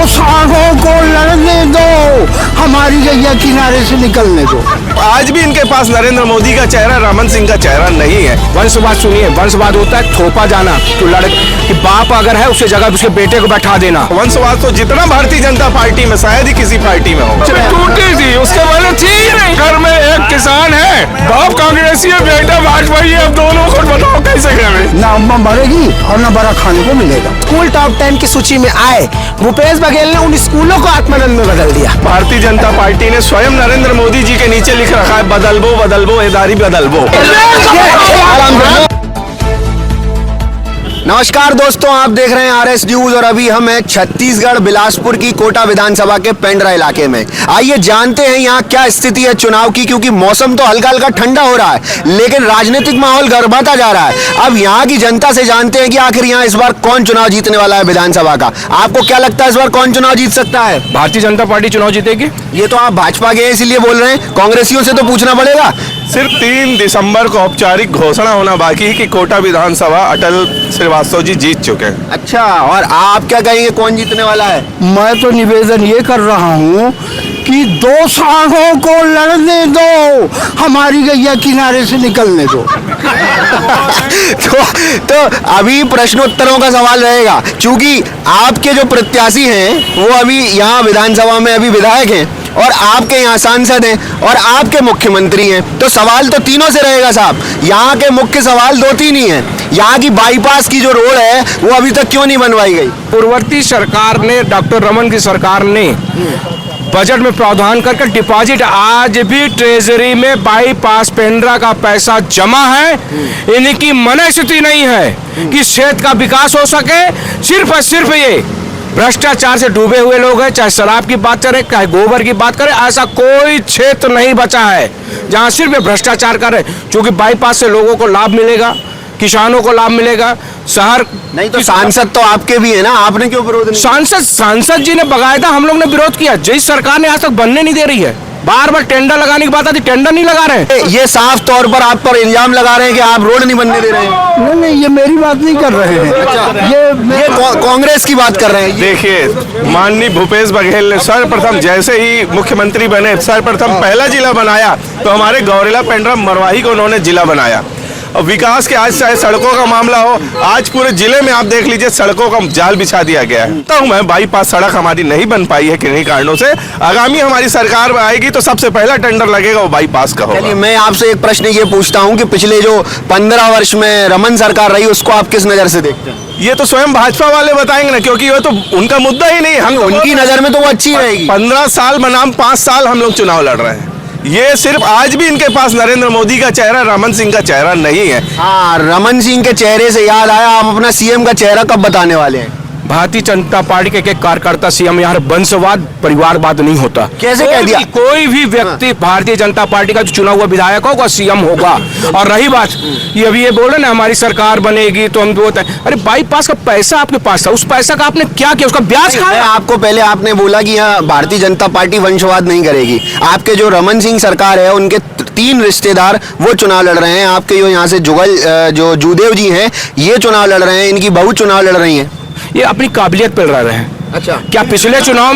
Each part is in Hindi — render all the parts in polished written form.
सांडों को लड़ने दो, हमारी गैया किनारे से निकलने दो। आज भी इनके पास नरेंद्र मोदी का चेहरा, रमन सिंह का चेहरा नहीं है। वंशवाद सुनिए, वंशवाद होता है थोपा जाना, तो कि बाप अगर है उसके जगह उसके बेटे को बैठा देना। वंशवाद तो जितना भारतीय जनता पार्टी में शायद ही किसी पार्टी में हो। टूटी थी उसके पहले थी ही नहीं। घर में एक किसान है, बाप कांग्रेसी है, बेटा भाजपा है, अब दोनों को बताओ कैसे करें। ना अम्मा मरेगी और ना बड़ा खाने को मिलेगा। स्कूल टॉप 10 की सूची में आए भूपेश बघेल ने उन स्कूलों को आत्मानंद में बदल दिया। भारतीय जनता पार्टी ने स्वयं नरेंद्र मोदी जी के नीचे लिख रखा है, बदलबो बदलबो एदारी बदलबो। नमस्कार दोस्तों, आप देख रहे हैं आरएस न्यूज और अभी हम हैं छत्तीसगढ़ बिलासपुर की कोटा विधानसभा के पेंड्रा इलाके में। आइए जानते हैं यहाँ क्या स्थिति है चुनाव की, क्योंकि मौसम तो हल्का हल्का ठंडा हो रहा है लेकिन राजनीतिक माहौल गरमाता जा रहा है। अब यहाँ की जनता से जानते हैं कि आखिर यहाँ इस बार कौन चुनाव जीतने वाला है विधानसभा का। आपको क्या लगता है इस बार कौन चुनाव जीत सकता है? भारतीय जनता पार्टी चुनाव जीतेगी। ये तो आप भाजपा के इसीलिए बोल रहे हैं, कांग्रेसियों से तो पूछना पड़ेगा। सिर्फ 3 दिसंबर को औपचारिक घोषणा होना बाकी है कि कोटा विधानसभा अटल श्रीवास्तव जी जीत चुके हैं। अच्छा, और आप क्या कहेंगे कौन जीतने वाला है? मैं तो निवेदन ये कर रहा हूँ कि 2 सांडों को लड़ने दो, हमारी गैया किनारे से निकलने दो। तो अभी प्रश्नोत्तरों का सवाल रहेगा, क्योंकि आपके जो प्रत्याशी हैं वो अभी यहाँ विधानसभा में अभी विधायक हैं और आपके यहाँ सांसद हैं और आपके मुख्यमंत्री हैं, तो सवाल तो तीनों से रहेगा साहब। यहाँ के मुख्य सवाल 2-3 ही हैं। यहाँ की बाईपास की जो रोड है वो अभी तक क्यों नहीं बनवाई गई? पूर्ववर्ती सरकार ने, डॉक्टर रमन की सरकार ने बजट में प्रावधान करके डिपॉजिट, आज भी ट्रेजरी में बाईपास पेंड्रा का पैसा जमा है। इनकी मनस्थिति नहीं है कि क्षेत्र का विकास हो सके। सिर्फ और सिर्फ ये भ्रष्टाचार से डूबे हुए लोग हैं। चाहे शराब की बात करें, चाहे गोबर की बात करें, ऐसा कोई क्षेत्र नहीं बचा है जहां सिर्फ ये भ्रष्टाचार करें। क्योंकि बाईपास से लोगों को लाभ मिलेगा, किसानों को लाभ मिलेगा, शहर नहीं तो सांसद तो आपके भी है ना, आपने क्यों विरोध नहीं? सांसद जी ने बकायदा हम लोग ने विरोध किया। जिस सरकार ने आज तक बनने नहीं दे रही है, बार बार टेंडर लगाने की बात आती, टेंडर नहीं लगा रहे। ये साफ तौर पर आप पर इल्जाम लगा रहे हैं कि आप रोड नहीं बनने दे रहे हैं। नहीं, ये मेरी बात नहीं कर रहे हैं, ये कांग्रेस की बात कर रहे हैं। देखिए, माननीय भूपेश बघेल ने सर्वप्रथम जैसे ही मुख्यमंत्री बने, सर्वप्रथम पहला जिला बनाया तो हमारे गौरेला पेंड्रा मरवाही को उन्होंने जिला बनाया। और विकास के आज चाहे सड़कों का मामला हो, आज पूरे जिले में आप देख लीजिए सड़कों का जाल बिछा दिया गया है। तो मैं बाईपास सड़क हमारी नहीं बन पाई है किन्हीं कारणों से। आगामी हमारी सरकार आएगी तो सबसे पहला टेंडर लगेगा वो बाईपास का होगा। मैं आपसे एक प्रश्न ये पूछता हूँ कि पिछले जो 15 वर्ष में रमन सरकार रही उसको आप किस नजर से देखते हैं? ये तो स्वयं भाजपा वाले बताएंगे ना, क्योंकि वो तो उनका मुद्दा ही नहीं है। उनकी नजर में तो वो अच्छी रहेगी। 15 साल बनाम 5 साल हम लोग चुनाव लड़ रहे हैं। ये सिर्फ आज भी इनके पास नरेंद्र मोदी का चेहरा, रमन सिंह का चेहरा नहीं है। हाँ, रमन सिंह के चेहरे से याद आया, आप अपना सीएम का चेहरा कब बताने वाले हैं? भारतीय जनता पार्टी के एक कार्यकर्ता सीएम, यहाँ वंशवाद परिवारवाद नहीं होता। कैसे कह दिया? कोई भी व्यक्ति भारतीय जनता पार्टी का जो चुना हुआ विधायक होगा सीएम होगा। और रही बात ये अभी ये बोल रहे ना हमारी सरकार बनेगी तो हम बोलते हैं, अरे बाईपास का पैसा आपके पास था, उस पैसा का आपने क्या किया? उसका ब्याज खाया। आपको पहले आपने बोला कि यहाँ भारतीय जनता पार्टी वंशवाद नहीं करेगी। आपके जो रमन सिंह सरकार है उनके 3 रिश्तेदार वो चुनाव लड़ रहे हैं। आपके जो यहाँ से जुगल जो जूदेव जी हैं ये चुनाव लड़ रहे हैं, इनकी बहू चुनाव लड़ रही है। ये अपनी काबिलियत पर लड़ रहे हैं। अच्छा, क्या पिछले चुनाव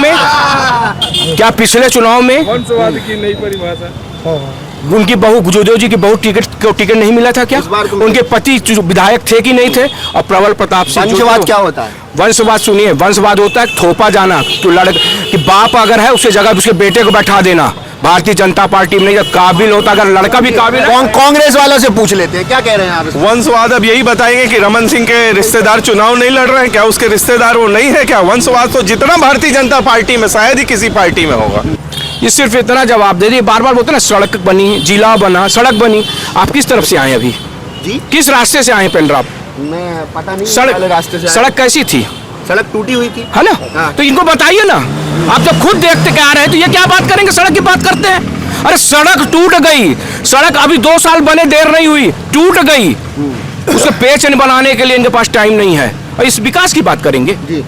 में वंशवाद की नई परिभाषा, उनकी बहू जूदेव जी की बहू टिकट नहीं मिला था क्या? उनके पति विधायक थे कि नहीं थे? और प्रबल प्रताप सिंह। वंशवाद क्या होता है? वंशवाद सुनिए, वंशवाद होता है थोपा जाना, तो कि बाप अगर है उसके जगह उसके बेटे को बैठा देना। भारतीय जनता पार्टी में जब काबिल होता, अगर लड़का भी काबिल है। कांग्रेस वालों से पूछ लेते हैं, क्या कह रहे हैं आप? वंशवाद अब यही बताएंगे कि रमन सिंह के रिश्तेदार चुनाव नहीं लड़ रहे हैं क्या? उसके रिश्तेदार वो नहीं है क्या? वंशवाद तो जितना भारतीय जनता पार्टी में शायद ही किसी पार्टी में होगा। ये सिर्फ इतना जवाब दे दिए, बार बार बोलते ना सड़क बनी, जिला बना, सड़क बनी। आप किस तरफ से आए अभी जी? किस रास्ते से आए पेंड्रा? मैं पता नहीं, रास्ते से। सड़क कैसी थी? सड़क टूटी हुई थी, है ना? हाँ। तो इनको बताइए ना, आप जब खुद देखते के आ रहे हैं तो ये क्या बात करेंगे? सड़क की बात करते हैं। अरे सड़क टूट गई, सड़क अभी 2 साल बने, देर नहीं हुई, टूट गई। उसको पेच बनाने के लिए इनके पास टाइम नहीं है। और इस विकास की बात करेंगे जी।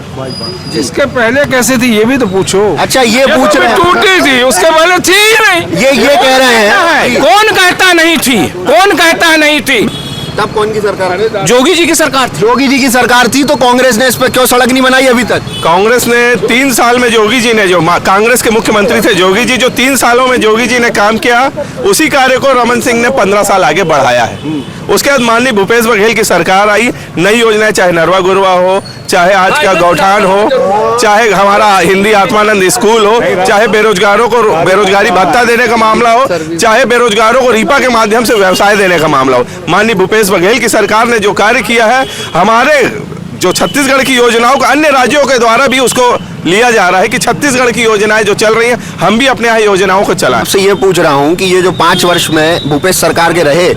इसके पहले कैसे थी ये भी तो पूछो। अच्छा, ये पूछ रहे हैं। टूटी थी उसके पहले थी ही नहीं। ये कह रहे हैं। कौन कहता नहीं थी? कौन कहता है नहीं थी? तब कौन की सरकार थी? जोगी जी की सरकार थी। योगी जी की सरकार थी, तो कांग्रेस ने इस पर क्यों सड़क नहीं बनाई अभी तक? कांग्रेस ने 3 साल में जोगी जी ने कांग्रेस के मुख्यमंत्री थे जोगी जी, जो 3 सालों में जोगी जी ने काम किया, उसी कार्य को रमन सिंह ने 15 साल आगे बढ़ाया है। उसके बाद माननीय भूपेश बघेल की सरकार आई, नई योजनाएं, चाहे नरवा गुरवा हो, चाहे आज का गौठान हो, चाहे हमारा हिंदी आत्मानंद स्कूल हो, चाहे बेरोजगारों को बेरोजगारी भत्ता देने का मामला हो, चाहे बेरोजगारों को रीपा के माध्यम से व्यवसाय देने का मामला हो, माननीय भूपेश बघेल की सरकार ने जो कार्य किया है, हमारे जो छत्तीसगढ़ की योजनाओं को अन्य राज्यों के द्वारा भी उसको लिया जा रहा है कि छत्तीसगढ़ की योजनाएं जो चल रही हैं, हम भी अपने यहाँ योजनाओं को चलाएं। आपसे ये पूछ रहा हूँ कि ये जो 5 वर्ष में भूपेश सरकार के रहे,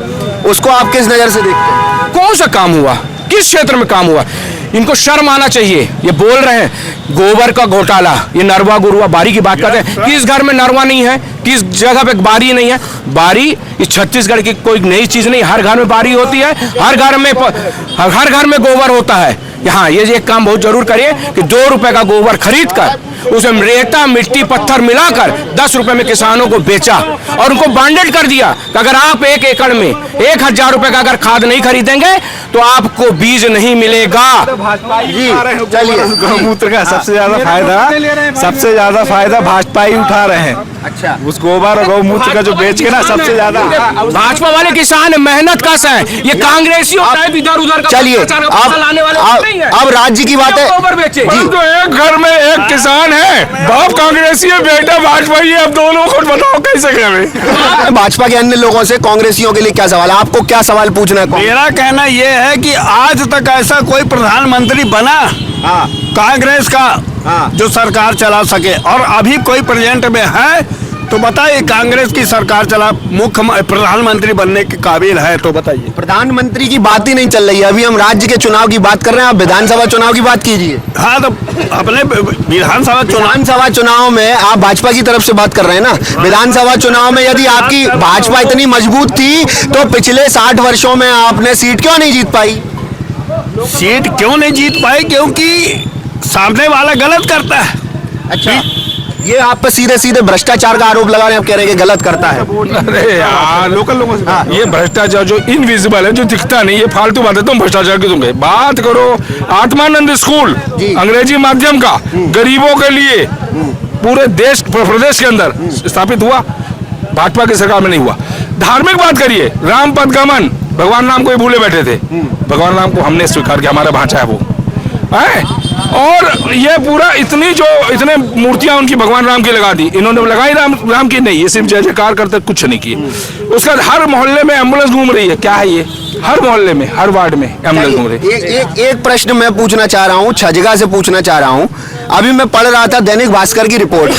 उसको आप किस नजर से देखते हैं? कौन सा काम हुआ, किस क्षेत्र में काम हुआ? इनको शर्म आना चाहिए। ये बोल रहे हैं गोबर का घोटाला, ये नरवा गुरुआ बारी की बात करते हैं। किस घर में नरवा नहीं है, किस जगह पे बारी नहीं है? बारी इस छत्तीसगढ़ की कोई नई चीज नहीं, हर घर में बारी होती है, हर घर में गोबर होता है। यहाँ ये एक काम बहुत जरूर करिए कि 2 रुपए का गोबर खरीद कर उसमें रेता मिट्टी पत्थर मिलाकर 10 रुपए में किसानों को बेचा और उनको बांडेड कर दिया कि अगर आप 1 एकड़ में 1000 रुपए का अगर खाद नहीं खरीदेंगे तो आपको बीज नहीं मिलेगा। चलिए, गौमूत्र का सबसे ज्यादा फायदा भाजपा ही उठा रहे हैं। अच्छा, उस गोबर और गौमूत्र का जो बेच के ना सबसे ज्यादा भाजपा वाले किसान मेहनत कश हैं, ये कांग्रेसी और इधर उधर का चलिए, लाने वाले नहीं है। अब राज्य की बात है। गोबर बेचे तो एक घर में एक किसान है, बाप कांग्रेसी है, बेटा भाजपा ही है। अब दोनों को बताओ कैसे करें? भाजपा के अन्य लोगों से कांग्रेसियों के लिए क्या सवाल है? आपको क्या सवाल पूछना है? मेरा कहना यह है कि आज तक ऐसा कोई प्रधानमंत्री बना कांग्रेस का जो सरकार चला सके, और अभी कोई प्रेजेंट में है तो बताइए कांग्रेस की सरकार चला मुख्य प्रधानमंत्री बनने के काबिल है तो बताइए। प्रधानमंत्री की बात ही नहीं चल रही है, अभी हम राज्य के चुनाव की बात कर रहे हैं, आप विधानसभा चुनाव की बात कीजिए। हाँ, तो अपने विधानसभा चुनाव में आप भाजपा की तरफ से बात कर रहे हैं ना। विधानसभा चुनाव में यदि आपकी भाजपा इतनी मजबूत थी तो पिछले 60 वर्षों में आपने सीट क्यों नहीं जीत पाई? सीट क्यों नहीं जीत पाई? क्योंकि सामने वाला गलत करता है। अच्छा, ये आप पे सीधे सीधे भ्रष्टाचार का आरोप लगा रहे हैं, आप कह रहे हैं कि गलत करता है। अरे यार, लोकल लोगों से ये भ्रष्टाचार जो इनविजिबल है, जो दिखता नहीं, ये फालतू बात है। तुम भ्रष्टाचार की तुम बात करो। आत्मानंद स्कूल अंग्रेजी माध्यम का गरीबों के लिए पूरे देश प्रदेश के अंदर स्थापित हुआ, भाजपा की सरकार में नहीं हुआ। धार्मिक बात करिए, राम पद गमन, भगवान राम को ही भूले बैठे थे, भगवान राम को हमने स्वीकार किया, हमारा भांचा है वो है। और ये पूरा इतने मूर्तियां उनकी भगवान राम की लगा दी, इन्होंने लगाई राम की नहीं, ये सिर्फ जय जयकार करते कुछ नहीं किए। उसके बाद हर मोहल्ले में एम्बुलेंस घूम रही है, क्या है ये? हर मोहल्ले में, हर वार्ड में एम्बुलेंस घूम रही है। एक प्रश्न मैं पूछना चाह रहा हूँ, छजगा से पूछना चाह रहा हूँ। अभी मैं पढ़ रहा था दैनिक भास्कर की रिपोर्ट।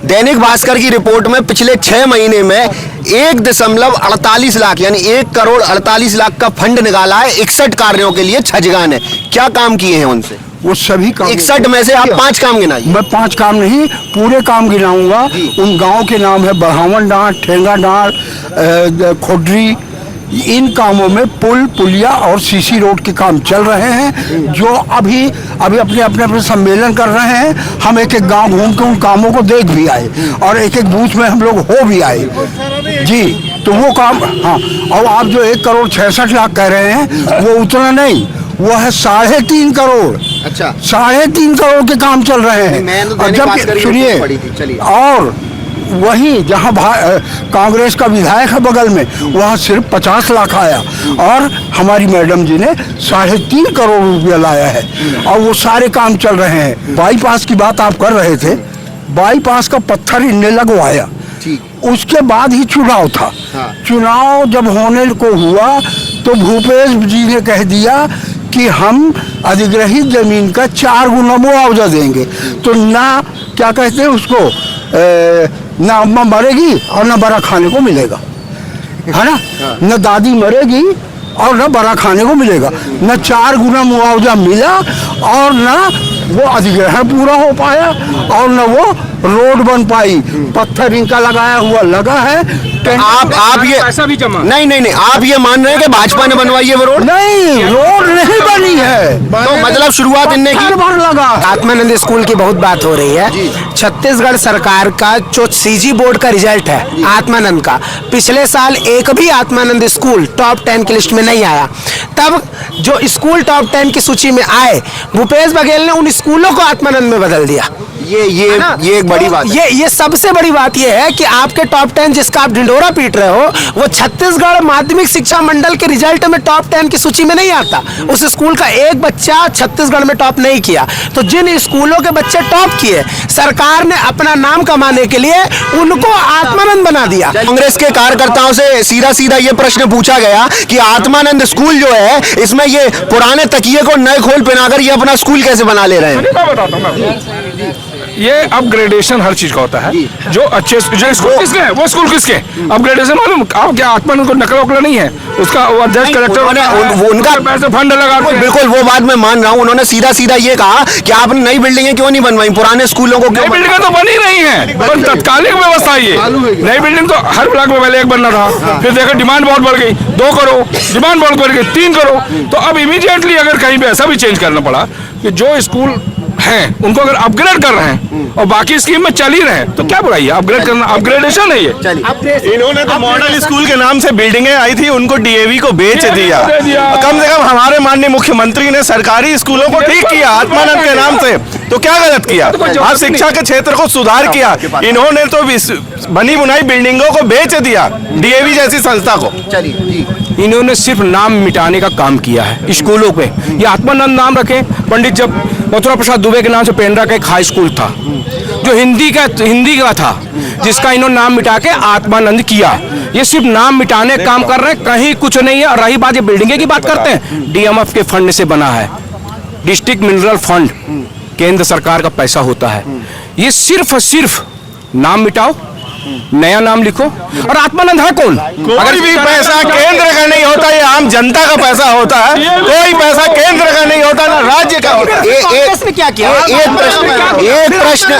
दैनिक भास्कर की रिपोर्ट में पिछले 6 महीने में 1.48 लाख यानी 1 करोड़ 48 लाख का फंड निकाला है 61 कार्यों के लिए छजगा ने। क्या काम किए हैं उनसे? वो सभी काम 61 में से आप 5 काम गिनाइए। मैं 5 काम नहीं, पूरे काम गिनाऊंगा। उन गांव के नाम है बढ़ावन डांड, ठेंगा डांड, खोडरी। इन कामों में पुल पुलिया और सीसी रोड के काम चल रहे हैं, जो अभी अपने सम्मेलन कर रहे हैं। हम एक गांव घूम के उन कामों को देख भी आए और एक बूथ में हम लोग हो भी आए जी। तो वो काम, हाँ। और आप जो 1 करोड़ 66 लाख कह रहे हैं, वो उतना नहीं, वो है 3.5 करोड़। अच्छा, 3.5 करोड़ के काम चल रहे हैं। और जब सुनिए, और वहीं जहां कांग्रेस का विधायक है बगल में, वहां सिर्फ 50 लाख आया और हमारी मैडम जी ने 3.5 करोड़ रुपया लाया है और वो सारे काम चल रहे हैं। बाईपास की बात आप कर रहे थे, बाईपास का पत्थर इनने लगवाया, उसके बाद ही चुनाव था। हाँ। चुनाव जब होने को हुआ तो भूपेश जी ने कह दिया कि हम अधिग्रहित जमीन का 4 गुना मुआवजा देंगे। तो ना क्या कहते हैं उसको, ना अम्मा मरेगी और ना बड़ा खाने को मिलेगा, है ना। न दादी मरेगी और न बड़ा खाने को मिलेगा। न 4 गुना मुआवजा मिला और न वो अधिग्रहण पूरा हो पाया और न वो रोड बन पाई, पत्थर इनका लगाया हुआ लगा है। आप ये पैसा भी जमा। नहीं, आप ये मान रहे हैं कि भाजपा ने बनवाई है वो रोड? नहीं, रोड नहीं बनी है, तो मतलब शुरुआत इनने की। पत्थर भर लगा। आत्मानंद स्कूल की बहुत बात हो रही है। छत्तीसगढ़ सरकार का जो सीजी बोर्ड का रिजल्ट है आत्मानंद का, पिछले साल एक भी आत्मानंद स्कूल टॉप 10 की लिस्ट में नहीं आया। तब जो स्कूल टॉप 10 की सूची में आए, भूपेश बघेल ने उन स्कूलों को आत्मानंद में बदल दिया। ये एक बड़ी बात है। ये सबसे बड़ी बात ये है कि आपके टॉप 10 जिसका आप ढिंडोरा पीट रहे हो, वो छत्तीसगढ़ माध्यमिक शिक्षा मंडल के रिजल्ट में टॉप 10 की सूची में नहीं आता। उस स्कूल का एक बच्चा छत्तीसगढ़ में टॉप नहीं किया। तो जिन स्कूलों के बच्चे टॉप किए, सरकार ने अपना नाम कमाने के लिए उनको आत्मानंद बना दिया। कांग्रेस के कार्यकर्ताओं से सीधा सीधा ये प्रश्न पूछा गया कि आत्मानंद स्कूल जो है, इसमें ये पुराने तकिए को नए खोल पहनाकर ये अपना स्कूल कैसे बना ले रहे हैं? मैं बताता हूँ आपको। ये अपग्रेडेशन हर चीज का होता है। जो अच्छे जो स्कूल किसके हैं, वो स्कूल किसके अपग्रेडेशन मालूम आप क्या? आत्मानंद को नकल वकला नहीं है उसका, वो अध्यक्ष कलेक्टर उनका पैसे फंड लगाते हैं। बिल्कुल वो बात मैं मान रहा हूँ। उन्होंने सीधा सीधा ये कहा कि आपने नई बिल्डिंगें क्यों नहीं बनवाई, पुराने स्कूलों को क्यों? नई बिल्डिंग तो बनी नहीं है, पर तत्कालिक व्यवस्था है ये। नई बिल्डिंग तो हर ब्लॉक में पहले एक बनना था, फिर देखो डिमांड बहुत बढ़ गई, 2 करो, डिमांड बहुत बढ़ गई 3 करो। तो अब इमीडिएटली अगर कहीं पे ऐसा भी चेंज करना पड़ा कि जो स्कूल हैं उनको अगर अपग्रेड कर रहे हैं और बाकी स्कीम में चल ही रहे हैं, तो क्या बुराई है? अपग्रेड करना अपग्रेडेशन है ये। इन्होंने तो मॉडल स्कूल के नाम से बिल्डिंगें आई थी, उनको डीएवी को बेच दिया। कम से कम हमारे माननीय मुख्यमंत्री ने सरकारी स्कूलों को ठीक किया आत्मानंद के नाम से, तो क्या गलत किया? हाँ, शिक्षा के क्षेत्र को सुधार किया। इन्होंने तो बनी बुनाई बिल्डिंगों को बेच दिया डीएवी जैसी संस्था को। इन्होंने सिर्फ नाम मिटाने का काम किया है स्कूलों पे। ये आत्मानंद नाम रखे, पंडित जब मथुरा प्रसाद दुबे के नाम से पेंड्रा का एक हाई स्कूल था जो हिंदी का था, जिसका इन्होंने नाम मिटा के आत्मानंद किया। ये सिर्फ नाम मिटाने का काम कर रहे हैं, कहीं कुछ नहीं है। और रही बात ये बिल्डिंगे की बात करते हैं, डीएमएफ के फंड से बना है, डिस्ट्रिक्ट मिनरल फंड, केंद्र सरकार का पैसा होता है। ये सिर्फ और सिर्फ नाम मिटाओ, नया नाम लिखो। और आत्मानंद है कौन? कोई भी पैसा केंद्र का नहीं होता, ये आम जनता का पैसा होता है। कोई पैसा केंद्र का नहीं होता, ना राज्य का होता है। क्या किया? एक प्रश्न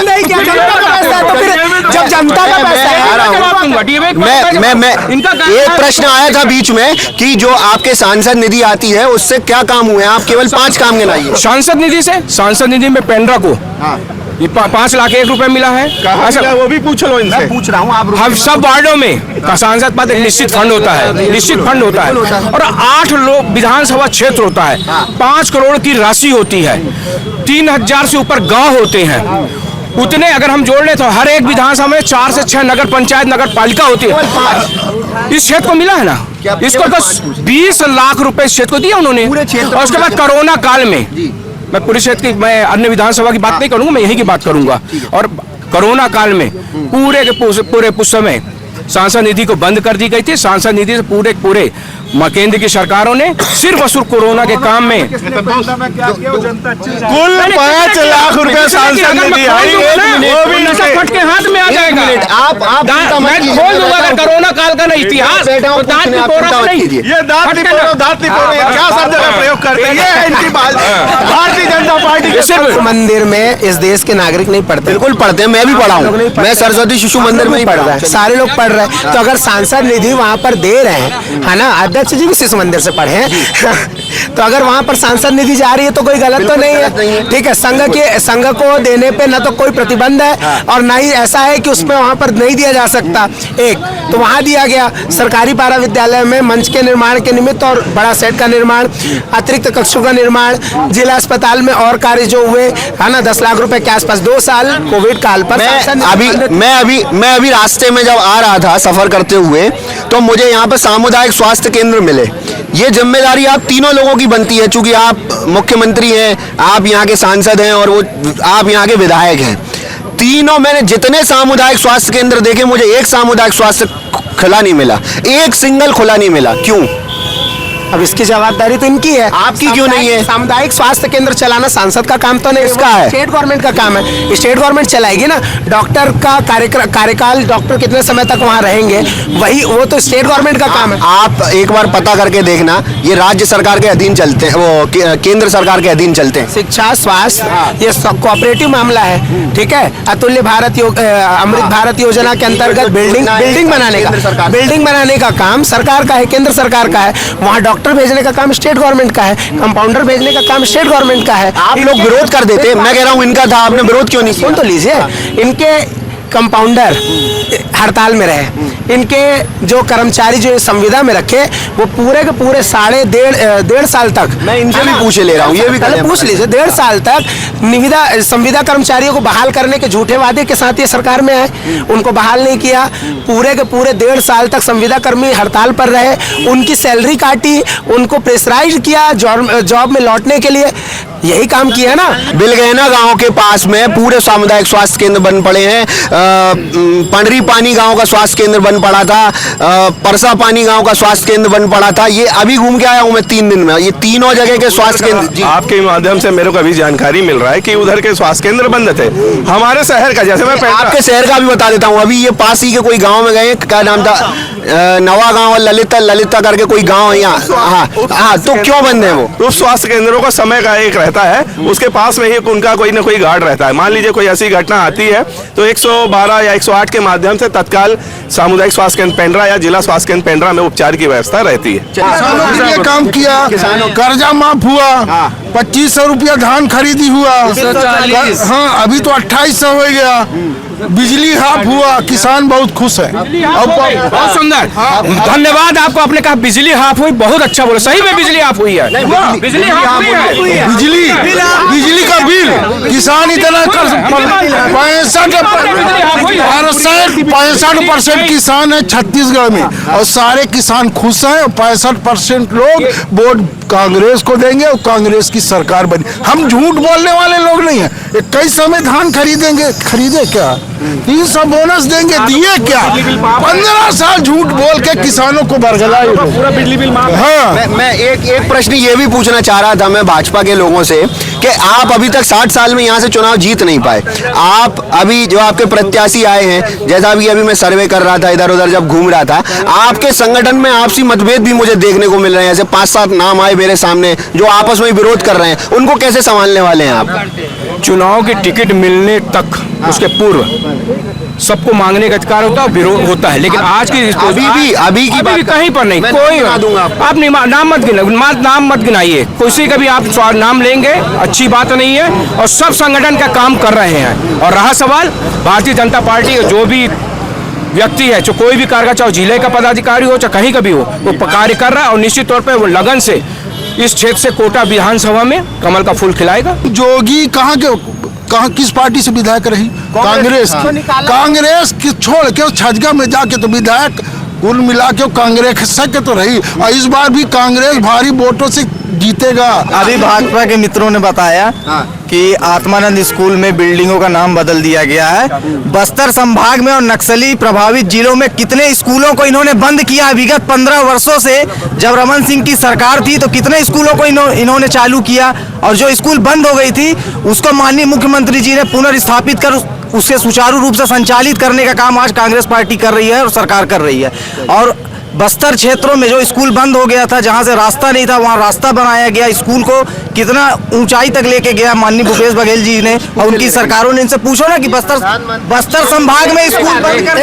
जब जनता का पैसा है, मैं एक प्रश्न आया था बीच में कि जो आपके सांसद निधि आती है उससे क्या काम हुए? आप केवल 5 काम गिनाइए। सांसद निधि में पेंड्रा को ये 5 लाख 1 रुपए मिला है। ऐसा वो भी पूछ लो इनसे। पूछ रहा हूँ आप। हम सब वार्डों में सांसद पद एक निश्चित फंड होता है, और 8 लोग विधानसभा क्षेत्र होता है, 5 करोड़ की राशि होती है, 3000 से ऊपर गांव होते हैं। उतने अगर हम जोड़ लें तो हर एक विधानसभा में 4 से 6 नगर पंचायत नगर पालिका होती है। इस क्षेत्र को मिला है ना, इसको तो 20 लाख रुपए इस क्षेत्र को दिया उन्होंने। और उसके बाद कोरोना काल में, मैं पूरे क्षेत्र की, मैं अन्य विधानसभा की बात नहीं करूंगा, मैं यही की बात करूंगा। और कोरोना काल में पूरे समय सांसद निधि को बंद कर दी गई थी। सांसद निधि से पूरे केंद्र की सरकारों ने सिर्फ और सिर्फ कोरोना के काम में कुल 5 लाख रुपए सांसद निधि आई, वो भी फट के हाथ में आ जाएगा। मैं खोल दूंगा अगर कोरोना काल का नहीं इतिहास, तो दांत निपोरा नहीं। ये दांत निपोरा क्या शब्द का प्रयोग करते हैं? ये है इनकी बात। भारतीय जनता पार्टी के शिशु मंदिर में इस देश के नागरिक नहीं पढ़ते। बिल्कुल पढ़ते हैं, मैं भी पढ़ा हूँ। मैं सरस्वती शिशु मंदिर में ही पढ़ रहा है, सारे लोग पढ़ रहे हैं। तो अगर सांसद निधि वहाँ पर दे रहे हैं, है ना, अध्यक्ष जी भी शिशु मंदिर से पढ़े हैं तो अगर वहाँ पर सांसद निधि जा रही है तो कोई गलत तो नहीं है। ठीक है, संघ को देने पे ना तो कोई प्रतिबंध है और ना ही ऐसा है कि उसमें वहाँ पर नहीं दिया जा सकता। एक तो वहाँ दिया गया सरकारी पारा विद्यालय में मंच के निर्माण के निमित्त और बड़ा सेट का निर्माण, अतिरिक्त कक्षों का निर्माण, जिला अस्पताल में और कार्य जो हुए, है ना, 10 लाख रुपए के आसपास 2 साल कोविड काल पर। मैं अभी रास्ते में जब आ रहा था सफर करते हुए, तो मुझे यहाँ पर सामुदायिक स्वास्थ्य केंद्र मिले। ये जिम्मेदारी आप तीनों लोगों की बनती है, चूंकि आप मुख्यमंत्री हैं, आप यहाँ के सांसद हैं और वो आप यहाँ के विधायक हैं। तीनों मैंने जितने सामुदायिक स्वास्थ्य केंद्र देखे, मुझे एक सामुदायिक स्वास्थ्य खुला नहीं मिला, एक सिंगल खुला नहीं मिला। क्यों? अब इसकी जवाबदारी तो इनकी है। आपकी क्यों नहीं है? सामुदायिक स्वास्थ्य केंद्र चलाना सांसद का काम तो नहीं, किसका है? स्टेट गवर्नमेंट का काम है। स्टेट गवर्नमेंट चलाएगी ना। डॉक्टर का कार्यकाल, डॉक्टर कितने समय तक वहाँ रहेंगे, वो तो स्टेट गवर्नमेंट का काम है। आप एक बार पता करके देखना, ये राज्य सरकार के अधीन चलते हैं, वो केंद्र सरकार के अधीन चलते हैं। शिक्षा, स्वास्थ्य, ये सब कोऑपरेटिव मामला है, ठीक है। अतुल्य भारत अमृत भारत योजना के अंतर्गत बिल्डिंग बनाने का काम सरकार का है, केंद्र सरकार का है। वहाँ डॉक्टर भेजने का काम स्टेट गवर्नमेंट का है, कंपाउंडर भेजने का काम स्टेट गवर्नमेंट का है। आप लोग विरोध कर देते, मैं कह रहा हूँ इनका था, आपने विरोध क्यों नहीं किया? सुन तो लीजिए, इनके कंपाउंडर हड़ताल में रहे, इनके जो कर्मचारी जो संविदा में रखे, वो पूरे के पूरे डेढ़ साल तक, मैं इनसे भी पूछे ले रहा हूँ, ये भी पहले पूछ लीजिए, 1.5 साल तक संविदा कर्मचारियों को बहाल करने के झूठे वादे के साथ ये सरकार में है। उनको बहाल नहीं किया, पूरे के पूरे 1.5 साल तक संविदा कर्मी हड़ताल पर रहे, उनकी सैलरी काटी, उनको प्रेशराइज किया जॉब में लौटने के लिए। यही काम किया ना। बिलगैना गांव के पास में पूरे सामुदायिक स्वास्थ्य केंद्र बन पड़े हैं। पंडरी पानी गांव का स्वास्थ्य केंद्र बन पड़ा था, परसा पानी गांव का स्वास्थ्य केंद्र बन पड़ा था। ये अभी घूम के आया हूं मैं 3 दिन में, ये तीनों जगह के स्वास्थ्य केंद्र। आपके माध्यम से मेरे को अभी जानकारी मिल रहा है कि उधर के स्वास्थ्य केंद्र बंद थे। हमारे शहर का, जैसे मैं आपके शहर का भी बता देता हूँ। अभी ये पास ही के कोई गाँव में गए, क्या नाम था, नवा गाँव, ललिता करके कोई गाँव है यहाँ। हाँ, तो क्यों बंद है वो? तो स्वास्थ्य केंद्रों का समय का एक रहता है, उसके पास में ही उनका कोई ना कोई गार्ड रहता है। मान लीजिए कोई ऐसी घटना आती है तो 112 या 108 के माध्यम से तत्काल सामुदायिक स्वास्थ्य केंद्र पेंड्रा या जिला स्वास्थ्य केंद्र पेंड्रा में उपचार की व्यवस्था रहती है। किसानों के लिए काम किया, कर्जा माफ हुआ, 2500 रुपया धान खरीदी हुआ। हाँ, अभी तो 2800 हो गया। बिजली हाफ हुआ, किसान बहुत खुश है। बहुत सुंदर, धन्यवाद आपको। आपने कहा बिजली हाफ हुई, बहुत अच्छा बोला। सही में बिजली हाफ हुई है, बिजली हाफ हुई है। बिजली का बिल किसान इतना 65% किसान है छत्तीसगढ़ में, और सारे किसान खुश हैं। 65% लोग वोट कांग्रेस को देंगे और कांग्रेस की सरकार बनी। हम झूठ बोलने वाले लोग नहीं है। 21 में धान खरीदे क्या, 300 बोनस देंगे, दिए क्या? 15 साल झूठ बोल के किसानों को बरगलाए। पूरा बिजली बिल माफ। हाँ, मैं एक प्रश्न ये भी पूछना चाह रहा था मैं भाजपा के लोगों से कि आप अभी तक 60 साल में यहाँ से चुनाव जीत नहीं पाए। आप अभी जो आपके प्रत्याशी आए हैं, जैसा अभी मैं सर्वे कर रहा था, इधर उधर जब घूम रहा था, आपके संगठन में आपसी मतभेद भी मुझे देखने को मिल रहे हैं। जैसे 5-7 नाम आए मेरे सामने जो आपस में विरोध कर रहे हैं, उनको कैसे संभालने वाले हैं आप? चुनाव की टिकट मिलने तक, उसके पूर्व सबको मांगने का अधिकार होता है, विरोध होता है। लेकिन आज की अभी की कहीं पर नहीं, कोई आप नाम मत गिनाइए। किसी का भी आप नाम लेंगे अच्छी बात नहीं है, और सब संगठन का काम कर रहे हैं। और रहा सवाल भारतीय जनता पार्टी, जो भी व्यक्ति है, जो कोई भी कार्य, चाहे जिले का पदाधिकारी हो चाहे कहीं का भी हो, वो कार्य कर रहा है, और निश्चित तौर पर वो लगन से इस क्षेत्र से कोटा विधानसभा में कमल का फूल खिलाएगा। जोगी कहाँ किस पार्टी से विधायक रही? कांग्रेस की छोड़ के छजगा में जाके तो विधायक कुल मिला के कांग्रेस के तो रही, और इस बार भी कांग्रेस भारी वोटों से जीतेगा। अभी भाजपा के मित्रों ने बताया कि आत्मानंद स्कूल में बिल्डिंगों का नाम बदल दिया गया है। बस्तर संभाग में और नक्सली प्रभावित जिलों में कितने स्कूलों को इन्होंने बंद किया विगत 15 वर्षों से। जब रमन सिंह की सरकार थी तो कितने स्कूलों को इन्होंने चालू किया, और जो स्कूल बंद हो गई थी उसको माननीय मुख्यमंत्री जी ने पुनर्स्थापित कर उसे सुचारू रूप से संचालित करने का काम आज कांग्रेस पार्टी कर रही है और सरकार कर रही है। और बस्तर क्षेत्रों में जो स्कूल बंद हो गया था, जहां से रास्ता नहीं था, वहां रास्ता बनाया गया। स्कूल को कितना ऊंचाई तक लेके गया माननीय भूपेश बघेल जी ने और उनकी सरकारों ने। इनसे पूछो ना कि बस्तर संभाग में स्कूल बंद कर।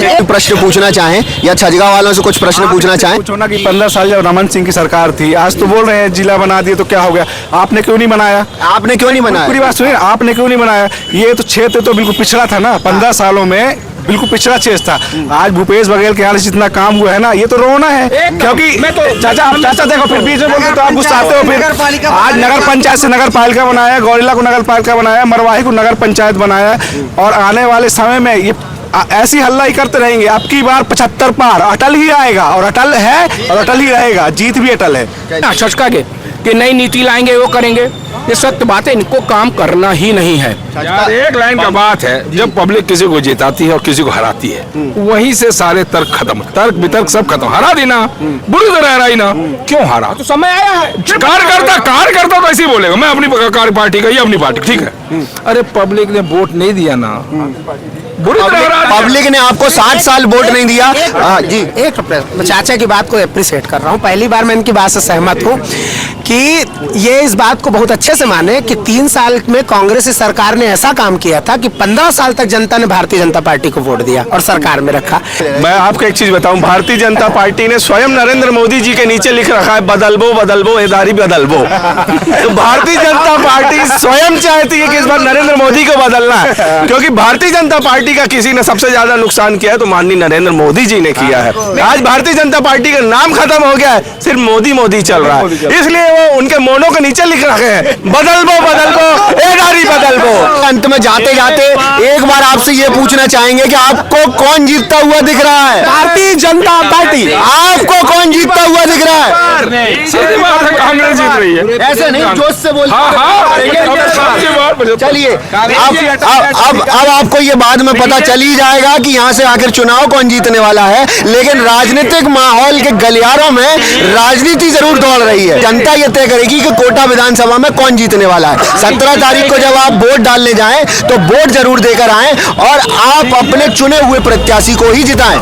एक प्रश्न पूछना चाहें या छजगा वालों से कुछ प्रश्न पूछना चाहें? पूछो ना कि 15 साल जब रमन सिंह की सरकार थी, आज तो बोल रहे हैं जिला बना दिए, तो क्या हो गया? आपने क्यों नहीं बनाया? आपने क्यों नहीं बनाया? पूरी बात सुनिए, आपने क्यों नहीं बनाया? ये तो क्षेत्र तो बिल्कुल पिछड़ा था ना, 15 सालों में बिल्कुल पिछड़ा क्षेत्र था। आज भूपेश बघेल के यहाँ जितना काम हुआ है ना, ये तो रोना है। क्योंकि चाचा देखो, फिर बीच में बोलते तो आप गुस्साते हो। फिर आज नगर पंचायत से नगर पालिका बनाया, गौरेला को नगर पालिका बनाया, मरवाही को नगर पंचायत बनाया, और आने वाले समय में ये ऐसी हल्ला ही करते रहेंगे। अब की बार 75 पार अटल ही आएगा, और अटल है और अटल ही रहेगा। जीत भी अटल है। छटका के कि नई नीति लाएंगे, वो करेंगे। ये सत्य बात है, इनको काम करना ही नहीं है। यार एक लाइन का बात है, जब पब्लिक किसी को जिताती है और किसी को हराती है, वहीं से सारे तर्क खत्म, तर्क वितर्क सब खत्म। हरा देना, बुरी तरह हराई ना, क्यों हरा? तो समय आया है। कार्यकर्ता तो ऐसे ही बोलेगा, मैं अपनी कार्य पार्टी का, ये अपनी पार्टी, ठीक है। अरे पब्लिक ने वोट नहीं दिया ना, बुरी तरह हरा दिया। पब्लिक ने आपको 60 साल वोट नहीं दिया। जी, एक मैं चाचा की बात को अप्रिशिएट कर रहा हूँ। पहली बार मैं इनकी बात से सहमत हूँ कि ये इस बात को बहुत अच्छे से माने कि 3 साल में कांग्रेस सरकार ने ऐसा काम किया था कि 15 साल तक जनता ने भारतीय जनता पार्टी को वोट दिया और सरकार में रखा। मैं आपको एक चीज बताऊं, भारतीय जनता पार्टी ने स्वयं नरेंद्र मोदी जी के नीचे लिख रखा है, बदलबो बदलबो एदारी बदलबो। तो भारतीय जनता पार्टी स्वयं चाहती है कि इस बार नरेंद्र मोदी को बदलना है, क्योंकि भारतीय जनता पार्टी का किसी ने सबसे ज्यादा नुकसान किया है तो माननीय नरेंद्र मोदी जी ने किया है। आज भारतीय जनता पार्टी का नाम खत्म हो गया है, सिर्फ मोदी मोदी चल रहा है, इसलिए वो उनके मोनों के नीचे लिख रखे हैं, बदलबो बदलबो एदारी बदलबो। अंत में जाते जाते एक बार आपसे ये पूछना चाहेंगे कि आपको कौन जीतता हुआ दिख रहा है? भारतीय जनता पार्टी। आपको कौन जीतता हुआ दिख रहा है? सीधी बात है, कांग्रेस जीत रही है। ऐसे नहीं, जोश से बोल। चलिए, अब आपको ये बाद में पता चल ही जाएगा कि यहाँ से आखिर चुनाव कौन जीतने वाला है, लेकिन राजनीतिक माहौल के गलियारों में राजनीति जरूर दौड़ रही है। जनता ये तय करेगी कि कोटा विधानसभा में कौन जीतने वाला है। 17 तारीख को जब आप वोट डालने जाएं तो वोट जरूर देकर आएं और आप अपने चुने हुए प्रत्याशी को ही जिताएं।